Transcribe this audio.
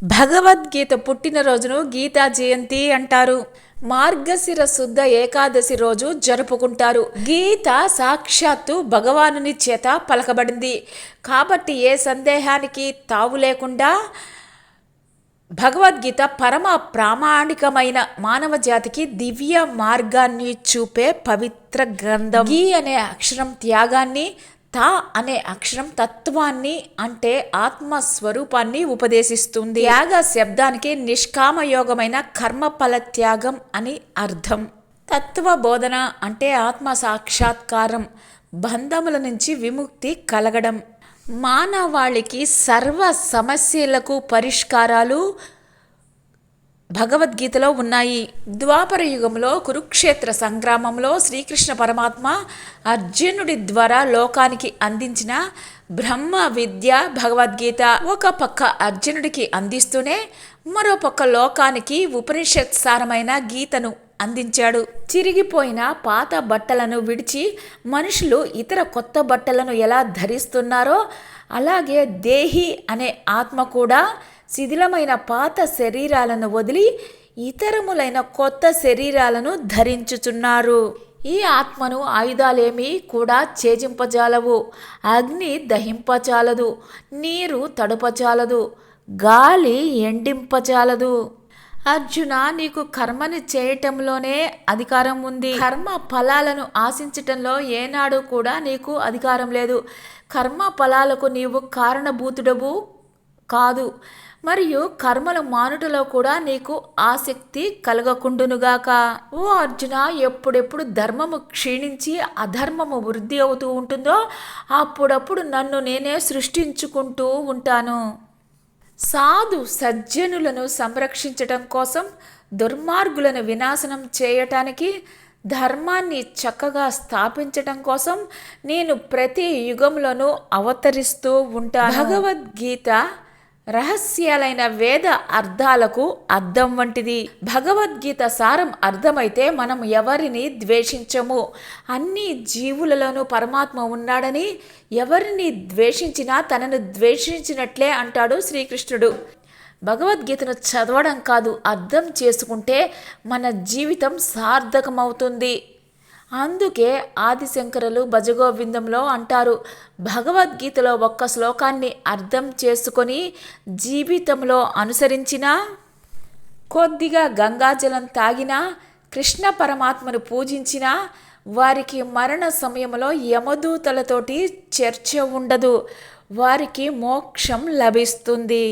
భగవద్గీత పుట్టినరోజును గీతా జయంతి అంటారు. మార్గశిర శుద్ధ ఏకాదశి రోజు జరుపుకుంటారు. గీత సాక్షాత్తు భగవానుని చేత పలకబడింది కాబట్టి ఏ సందేహానికి తావు లేకుండా భగవద్గీత పరమ ప్రామాణికమైన మానవ జాతికి దివ్య మార్గాన్ని చూపే పవిత్ర గ్రంథం. గీ అనే అక్షరం త్యాగాన్ని, తా అనే అక్షరం తత్వాన్ని అంటే ఆత్మస్వరూపాన్ని ఉపదేశిస్తుంది. త్యాగ శబ్దానికి నిష్కామయోగమైన కర్మఫల త్యాగం అని అర్థం. తత్వ బోధన అంటే ఆత్మ సాక్షాత్కారం, బంధముల నుంచి విముక్తి కలగడం. మానవాళికి సర్వ సమస్యలకు పరిష్కారాలు భగవద్గీతలో ఉన్నాయి. ద్వాపర యుగంలో కురుక్షేత్ర సంగ్రామంలో శ్రీకృష్ణ పరమాత్మ అర్జునుడి ద్వారా లోకానికి అందించిన బ్రహ్మ విద్య భగవద్గీత. ఒక పక్క అర్జునుడికి అందిస్తూనే మరో పక్క లోకానికి ఉపనిషత్ సారమైన గీతను అందించాడు. చిరిగిపోయిన పాత బట్టలను విడిచి మనుషులు ఇతర కొత్త బట్టలను ఎలా ధరిస్తున్నారో అలాగే దేహి అనే ఆత్మ కూడా శిథిలమైన పాత శరీరాలను వదిలి ఇతరములైన కొత్త శరీరాలను ధరించుచున్నారు. ఈ ఆత్మను ఆయుధాలేమీ కూడా ఛేదింపజాలవు. అగ్ని దహింపచాలదు, నీరు తడుపచాలదు, గాలి ఎండింపచాలదు. అర్జున, నీకు కర్మని చేయటంలోనే అధికారం ఉంది. కర్మ ఫలాలను ఆశించటంలో ఏనాడు కూడా నీకు అధికారం లేదు. కర్మ ఫలాలకు నీవు కారణభూతుడవు కాదు. మరియు కర్మలు మానుటలో కూడా నీకు ఆసక్తి కలగకుండునుగాక. ఓ అర్జున, ఎప్పుడెప్పుడు ధర్మము క్షీణించి అధర్మము వృద్ధి అవుతూ ఉంటుందో అప్పుడప్పుడు నన్ను నేనే సృష్టించుకుంటూ ఉంటాను. సాధు సజ్జనులను సంరక్షించటం కోసం, దుర్మార్గులను వినాశనం చేయటానికి, ధర్మాన్ని చక్కగా స్థాపించటం కోసం నేను ప్రతి యుగంలోనూ అవతరిస్తూ ఉంటాను. భగవద్గీత రహస్యాలైన వేద అర్థాలకు అర్థం వంటిది. భగవద్గీత సారం అర్థమైతే మనం ఎవరిని ద్వేషించము. అన్ని జీవులలోనూ పరమాత్మ ఉన్నాడని ఎవరిని ద్వేషించినా తనను ద్వేషించినట్లే అంటాడు శ్రీకృష్ణుడు. భగవద్గీతను చదవడం కాదు, అర్థం చేసుకుంటే మన జీవితం సార్థకమవుతుంది. అందుకే ఆదిశంకరులు భజగోవిందంలో అంటారు, భగవద్గీతలో ఒక్క శ్లోకాన్ని అర్థం చేసుకొని జీవితంలో అనుసరించినా, కొద్దిగా గంగాజలం తాగినా, కృష్ణ పరమాత్మను పూజించినా వారికి మరణ సమయంలో యమదూతలతోటి చర్చ ఉండదు. వారికి మోక్షం లభిస్తుంది.